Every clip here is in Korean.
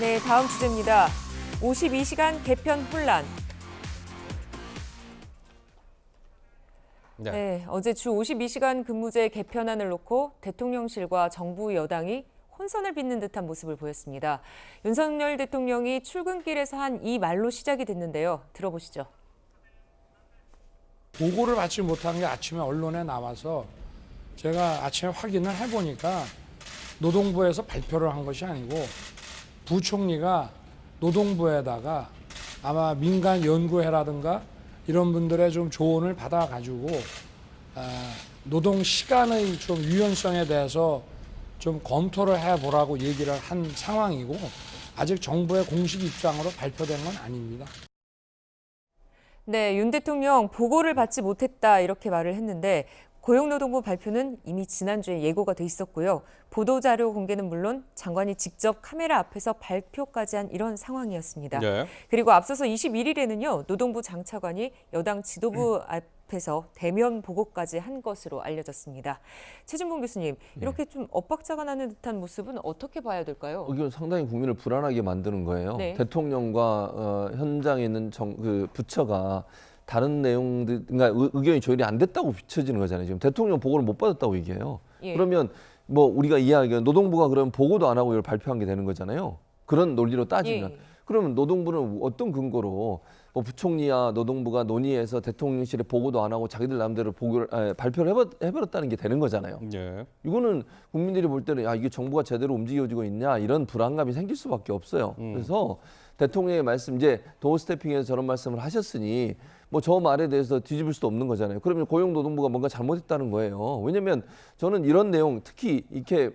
네, 다음 주제입니다. 52시간 개편 혼란. 네, 어제 주 52시간 근무제 개편안을 놓고 대통령실과 정부 여당이 혼선을 빚는 듯한 모습을 보였습니다. 윤석열 대통령이 출근길에서 한 이 말로 시작이 됐는데요. 들어보시죠. 보고를 받지 못한 게 아침에 언론에 나와서 제가 아침에 확인을 해보니까 노동부에서 발표를 한 것이 아니고 부총리가 노동부에다가 아마 민간 연구회라든가 이런 분들의 좀 조언을 받아가지고 노동 시간의 좀 유연성에 대해서 좀 검토를 해보라고 얘기를 한 상황이고 아직 정부의 공식 입장으로 발표된 건 아닙니다. 네, 윤 대통령 보고를 받지 못했다 이렇게 말을 했는데 고용노동부 발표는 이미 지난주에 예고가 돼 있었고요. 보도자료 공개는 물론 장관이 직접 카메라 앞에서 발표까지 한 이런 상황이었습니다. 네. 그리고 앞서서 21일에는요. 노동부 장차관이 여당 지도부 앞에서 대면 보고까지 한 것으로 알려졌습니다. 최준봉 교수님, 이렇게 좀 엇박자가 나는 듯한 모습은 어떻게 봐야 될까요? 이건 상당히 국민을 불안하게 만드는 거예요. 네. 대통령과 현장에 있는 부처가 다른 내용들, 그러니까 의견이 조율이 안 됐다고 비춰지는 거잖아요. 지금 대통령 보고를 못 받았다고 얘기해요. 예. 그러면 뭐 우리가 이해하기에 노동부가 그러면 보고도 안 하고 이걸 발표한 게 되는 거잖아요. 그런 논리로 따지면. 예. 그러면 노동부는 어떤 근거로 뭐 부총리야 노동부가 논의해서 대통령실에 보고도 안 하고 자기들 나름대로 발표를 해버렸다는 게 되는 거잖아요. 네. 이거는 국민들이 볼 때는 야 이게 정부가 제대로 움직여지고 있냐 이런 불안감이 생길 수밖에 없어요. 그래서 대통령의 말씀 이제 도어 스태핑에서 저런 말씀을 하셨으니 뭐 저 말에 대해서 뒤집을 수도 없는 거잖아요. 그러면 고용노동부가 뭔가 잘못했다는 거예요. 왜냐하면 저는 이런 내용 특히 이렇게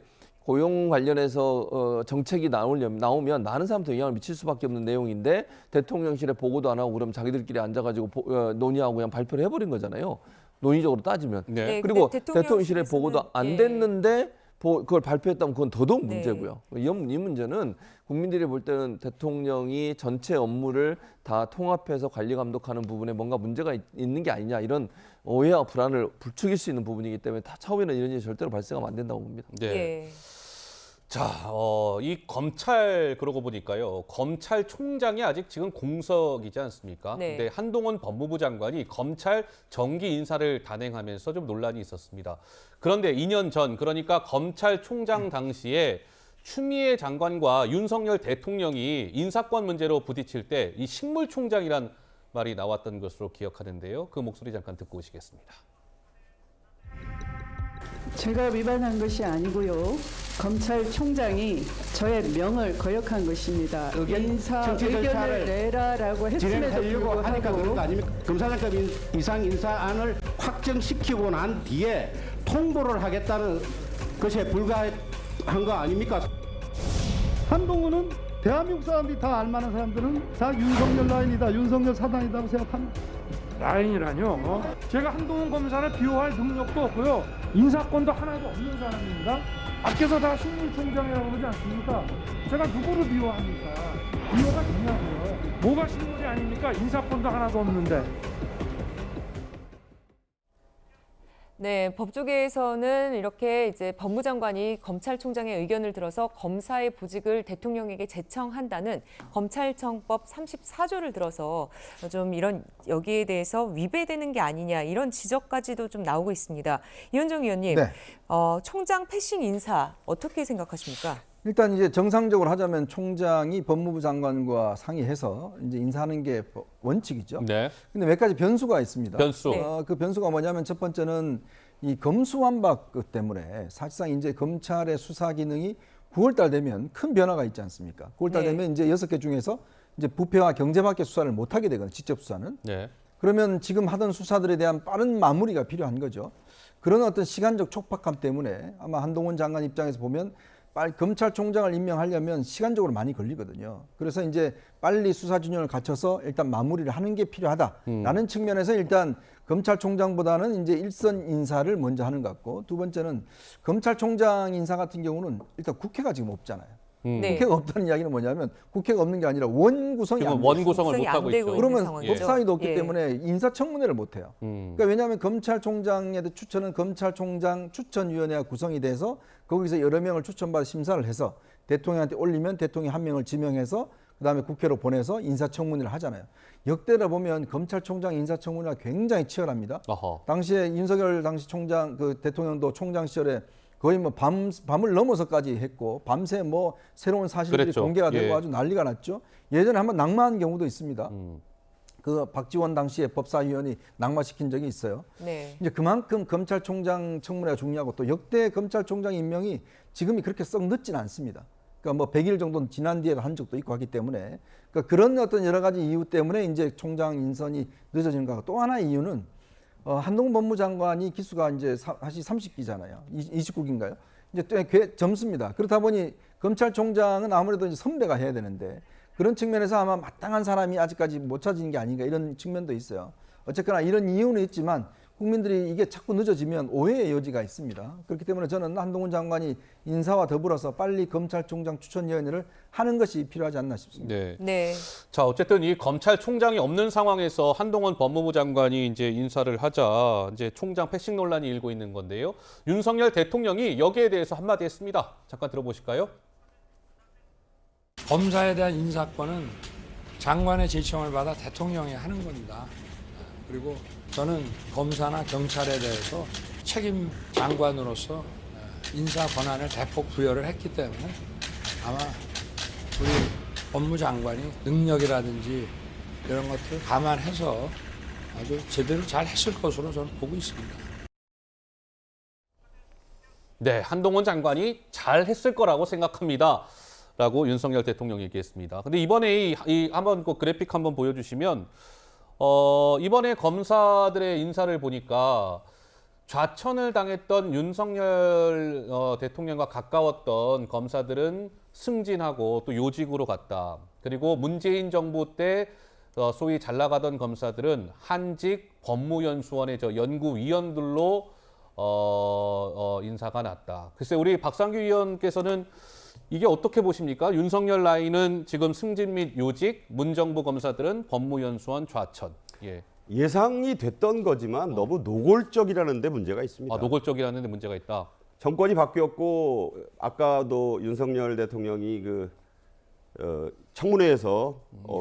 고용 관련해서 정책이 나오면 많은 사람한테 영향을 미칠 수밖에 없는 내용인데 대통령실에 보고도 안 하고 그럼 자기들끼리 앉아가지고 논의하고 그냥 발표를 해버린 거잖아요. 논의적으로 따지면. 네. 네, 그리고 근데 대통령실에 보고도 안 예. 됐는데 그걸 발표했다면 그건 더더욱 네. 문제고요. 이 문제는 국민들이 볼 때는 대통령이 전체 업무를 다 통합해서 관리 감독하는 부분에 뭔가 문제가 있는 게 아니냐 이런 오해와 불안을 부추길 수 있는 부분이기 때문에 차후에는 이런 일이 절대로 발생하면 안 된다고 봅니다. 네. 예. 자, 이 검찰 그러고 보니까요. 검찰총장이 아직 지금 공석이지 않습니까? 네. 근데 한동훈 법무부 장관이 검찰 정기 인사를 단행하면서 좀 논란이 있었습니다. 그런데 2년 전, 그러니까 검찰총장 당시에 추미애 장관과 윤석열 대통령이 인사권 문제로 부딪힐 때 이 식물총장이란 말이 나왔던 것으로 기억하는데요. 그 목소리 잠깐 듣고 오시겠습니다. 제가 위반한 것이 아니고요. 검찰총장이 저의 명을 거역한 것입니다. 인사 의견을 내라라고 했음에도 진행하려고 하니까 그런 거 불구하고 아닙니까? 검사장급 이상 인사안을 확정시키고 난 뒤에 통보를 하겠다는 것에 불과한 거 아닙니까? 한동훈은 대한민국 사람들이 다 알만한 사람들은 다 윤석열 라인이다, 윤석열 사단이라고 생각합니다. 라인이라뇨. 제가 한동훈 검사를 비호할 능력도 없고요. 인사권도 하나도 없는 사람입니다. 밖에서 다 식물총장이라고 그러지 않습니까? 제가 누구를 비호합니까? 비호가 되냐고요. 뭐가 식물이 아닙니까? 인사권도 하나도 없는데. 네, 법조계에서는 이렇게 이제 법무장관이 검찰총장의 의견을 들어서 검사의 보직을 대통령에게 제청한다는 검찰청법 34조를 들어서 좀 이런 여기에 대해서 위배되는 게 아니냐 이런 지적까지도 좀 나오고 있습니다. 이현정 의원님, 네. 총장 패싱 인사 어떻게 생각하십니까? 일단 이제 정상적으로 하자면 총장이 법무부 장관과 상의해서 이제 인사하는 게 원칙이죠. 네. 근데 몇 가지 변수가 있습니다. 변수. 네. 그 변수가 뭐냐면 첫 번째는 이 검수완박 때문에 사실상 이제 검찰의 수사 기능이 9월달 되면 큰 변화가 있지 않습니까? 9월달 네. 되면 이제 6개 중에서 이제 부패와 경제밖에 수사를 못 하게 되거든요. 직접 수사는. 네. 그러면 지금 하던 수사들에 대한 빠른 마무리가 필요한 거죠. 그런 어떤 시간적 촉박함 때문에 아마 한동훈 장관 입장에서 보면 빨리 검찰총장을 임명하려면 시간적으로 많이 걸리거든요. 그래서 이제 빨리 수사 진영을 갖춰서 일단 마무리를 하는 게 필요하다라는 측면에서 일단 검찰총장보다는 이제 일선 인사를 먼저 하는 것 같고 두 번째는 검찰총장 인사 같은 경우는 일단 국회가 지금 없잖아요. 네. 국회가 없다는 이야기는 뭐냐면 국회가 없는 게 아니라 원구성이 안 지금 돼 있어요. 원구성을 구성이 못 안 하고 되고 있죠. 있는 그러면 상황이죠. 법사위도 없기 예. 때문에 인사청문회를 못 해요. 그러니까 왜냐하면 검찰총장에 추천은 검찰총장 추천위원회가 구성이 돼서 거기서 여러 명을 추천받아 심사를 해서 대통령한테 올리면 대통령이 한 명을 지명해서 그다음에 국회로 보내서 인사청문회를 하잖아요. 역대로 보면 검찰총장 인사청문회가 굉장히 치열합니다. 어허. 당시에 윤석열 당시 총장 그 대통령도 총장 시절에 거의 뭐 밤을 넘어서까지 했고 밤새 뭐 새로운 사실들이 그랬죠. 공개가 되고 예. 아주 난리가 났죠. 예전에 한번 낙마한 경우도 있습니다. 그 박지원 당시에 법사위원이 낙마시킨 적이 있어요. 네. 이제 그만큼 검찰총장 청문회가 중요하고 또 역대 검찰총장 임명이 지금이 그렇게 썩 늦지는 않습니다. 그러니까 뭐 100일 정도는 지난 뒤에 한 적도 있고 하기 때문에 그러니까 그런 어떤 여러 가지 이유 때문에 이제 총장 인선이 늦어지는 거고 또 하나의 이유는 한동훈 법무장관이 기수가 이제 사실 30기잖아요. 29기인가요? 이제 꽤 젊습니다. 그렇다 보니 검찰총장은 아무래도 이제 선배가 해야 되는데 그런 측면에서 아마 마땅한 사람이 아직까지 못 찾은 게 아닌가 이런 측면도 있어요. 어쨌거나 이런 이유는 있지만 국민들이 이게 자꾸 늦어지면 오해의 여지가 있습니다. 그렇기 때문에 저는 한동훈 장관이 인사와 더불어서 빨리 검찰총장 추천위원회를 하는 것이 필요하지 않나 싶습니다. 네. 네. 자, 어쨌든 이 검찰총장이 없는 상황에서 한동훈 법무부 장관이 이제 인사를 하자 이제 총장 패싱 논란이 일고 있는 건데요. 윤석열 대통령이 여기에 대해서 한마디 했습니다. 잠깐 들어보실까요? 검사에 대한 인사권은 장관의 지청을 받아 대통령이 하는 겁니다. 그리고 저는 검사나 경찰에 대해서 책임 장관으로서 인사 권한을 대폭 부여를 했기 때문에 아마 우리 법무장관이 능력이라든지 이런 것들을 감안해서 아주 제대로 잘 했을 것으로 저는 보고 있습니다. 네, 한동훈 장관이 잘 했을 거라고 생각합니다. 라고 윤석열 대통령이 얘기했습니다. 근데 이번에 한번 그 그래픽 한번 보여주시면 이번에 검사들의 인사를 보니까 좌천을 당했던 윤석열 대통령과 가까웠던 검사들은 승진하고 또 요직으로 갔다. 그리고 문재인 정부 때 소위 잘 나가던 검사들은 한직 법무연수원의 연구위원들로 인사가 났다. 글쎄 우리 박상규 의원께서는 이게 어떻게 보십니까? 윤석열 라인은 지금 승진 및 요직, 문정부 검사들은 법무연수원 좌천. 예. 예상이 됐던 거지만 너무 노골적이라는 데 문제가 있습니다. 아, 노골적이라는 데 문제가 있다. 정권이 바뀌었고 아까도 윤석열 대통령이 청문회에서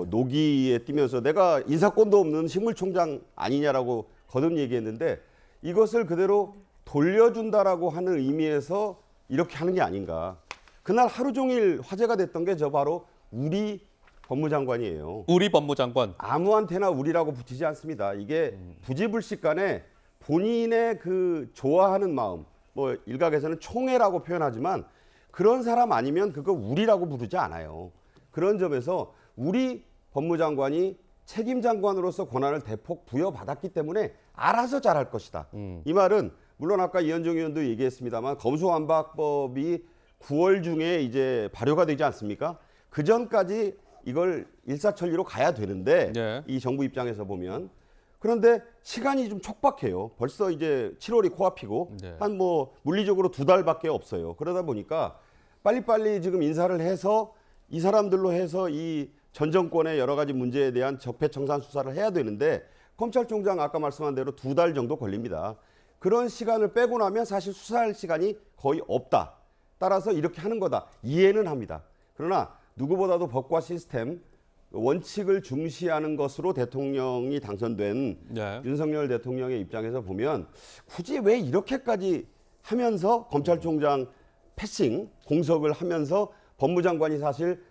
노기에 뛰면서 내가 인사권도 없는 식물총장 아니냐라고 거듭 얘기했는데 이것을 그대로 돌려준다라고 하는 의미에서 이렇게 하는 게 아닌가. 그날 하루 종일 화제가 됐던 게 바로 우리 법무장관이에요. 우리 법무장관. 아무한테나 우리라고 붙이지 않습니다. 이게 부지불식간에 본인의 그 좋아하는 마음, 뭐 일각에서는 총애라고 표현하지만 그런 사람 아니면 그거 우리라고 부르지 않아요. 그런 점에서 우리 법무장관이 책임장관으로서 권한을 대폭 부여받았기 때문에 알아서 잘할 것이다. 이 말은 물론 아까 이현정 의원도 얘기했습니다만 검소완박법이 9월 중에 이제 발효가 되지 않습니까? 그 전까지 이걸 일사천리로 가야 되는데 네. 이 정부 입장에서 보면 그런데 시간이 좀 촉박해요. 벌써 이제 7월이 코앞이고 네. 한 뭐 물리적으로 2달밖에 없어요. 그러다 보니까 빨리빨리 지금 인사를 해서 이 사람들로 해서 이 전 정권의 여러 가지 문제에 대한 적폐청산 수사를 해야 되는데 검찰총장 아까 말씀한 대로 2달 정도 걸립니다. 그런 시간을 빼고 나면 사실 수사할 시간이 거의 없다. 따라서 이렇게 하는 거다. 이해는 합니다. 그러나 누구보다도 법과 시스템, 원칙을 중시하는 것으로 대통령이 당선된 네. 윤석열 대통령의 입장에서 보면 굳이 왜 이렇게까지 하면서 검찰총장 패싱, 공석을 하면서 법무장관이 사실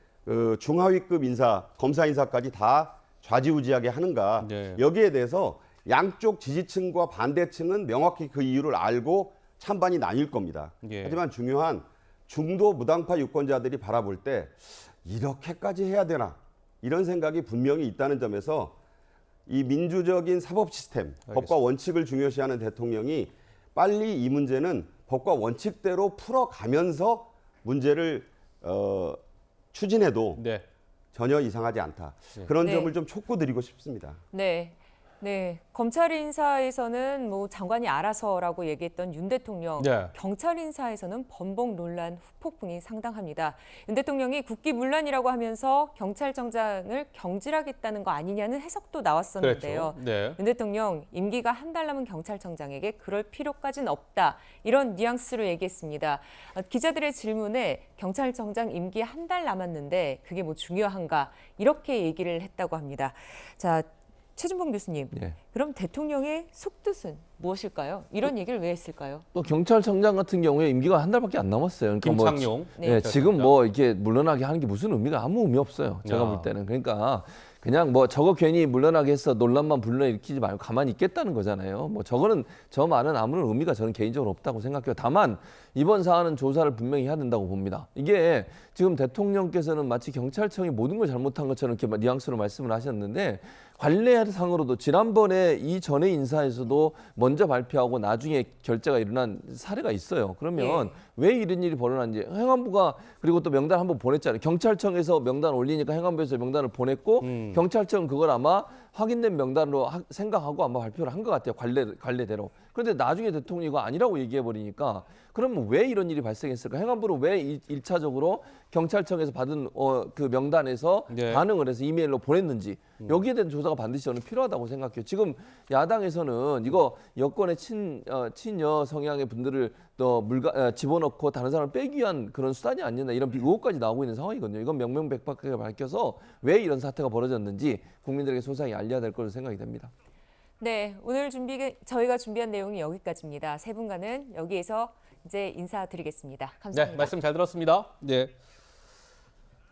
중하위급 인사, 검사 인사까지 다 좌지우지하게 하는가. 네. 여기에 대해서 양쪽 지지층과 반대층은 명확히 그 이유를 알고 찬반이 나뉠 겁니다. 예. 하지만 중요한 중도 무당파 유권자들이 바라볼 때 이렇게까지 해야 되나 이런 생각이 분명히 있다는 점에서 이 민주적인 사법 시스템, 알겠습니다. 법과 원칙을 중요시하는 대통령이 빨리 이 문제는 법과 원칙대로 풀어가면서 문제를 추진해도 네. 전혀 이상하지 않다. 그런 네. 점을 좀 촉구드리고 싶습니다. 네. 네, 검찰 인사에서는 뭐 장관이 알아서라고 얘기했던 윤 대통령, 네. 경찰 인사에서는 번복 논란 후폭풍이 상당합니다. 윤 대통령이 국기문란이라고 하면서 경찰청장을 경질하겠다는 거 아니냐는 해석도 나왔었는데요. 그렇죠. 네. 윤 대통령 임기가 한 달 남은 경찰청장에게 그럴 필요까지는 없다. 이런 뉘앙스로 얘기했습니다. 기자들의 질문에 경찰청장 임기 한 달 남았는데 그게 뭐 중요한가 이렇게 얘기를 했다고 합니다. 자, 최준봉 교수님, 네. 그럼 대통령의 속뜻은 무엇일까요? 이런 얘기를 왜 했을까요? 또 경찰청장 같은 경우에 임기가 한 달밖에 안 남았어요. 그러니까 김창룡. 네. 지금 뭐 이렇게 물러나게 하는 게 무슨 의미가 아무 의미 없어요. 제가 야. 볼 때는. 그러니까 그냥 뭐 저거 괜히 물러나게 해서 논란만 불러일으키지 말고 가만히 있겠다는 거잖아요. 뭐 저거는 저 말은 아무런 의미가 저는 개인적으로 없다고 생각해요. 다만 이번 사안은 조사를 분명히 해야 된다고 봅니다. 이게 지금 대통령께서는 마치 경찰청이 모든 걸 잘못한 것처럼 이렇게 뉘앙스로 말씀을 하셨는데 관례상으로도 지난번에 이전에 인사에서도 먼저 발표하고 나중에 결재가 일어난 사례가 있어요. 그러면 왜 이런 일이 벌어났는지 행안부가 그리고 또 명단 한번 보냈잖아요. 경찰청에서 명단 올리니까 행안부에서 명단을 보냈고 경찰청은 그걸 아마 확인된 명단으로 생각하고 아마 발표를 한 것 같아요. 관례대로. 그런데 나중에 대통령이 이거 아니라고 얘기해버리니까 그러면 왜 이런 일이 발생했을까? 행안부는 왜 1차적으로 경찰청에서 받은 그 명단에서 네. 반응을 해서 이메일로 보냈는지 여기에 대한 조사가 반드시 저는 필요하다고 생각해요. 지금 야당에서는 이거 여권의 친여 성향의 분들을 또 집어넣고 다른 사람을 빼기 위한 그런 수단이 아니냐 이런 의혹까지 나오고 있는 상황이거든요. 이건 명명백백하게 밝혀서 왜 이런 사태가 벌어졌는지 국민들에게 소상히 알려야 될 것으로 생각이 됩니다. 네, 오늘 저희가 준비한 내용이 여기까지입니다. 세 분과는 여기에서 이제 인사드리겠습니다. 감사합니다. 네, 말씀 잘 들었습니다. 네.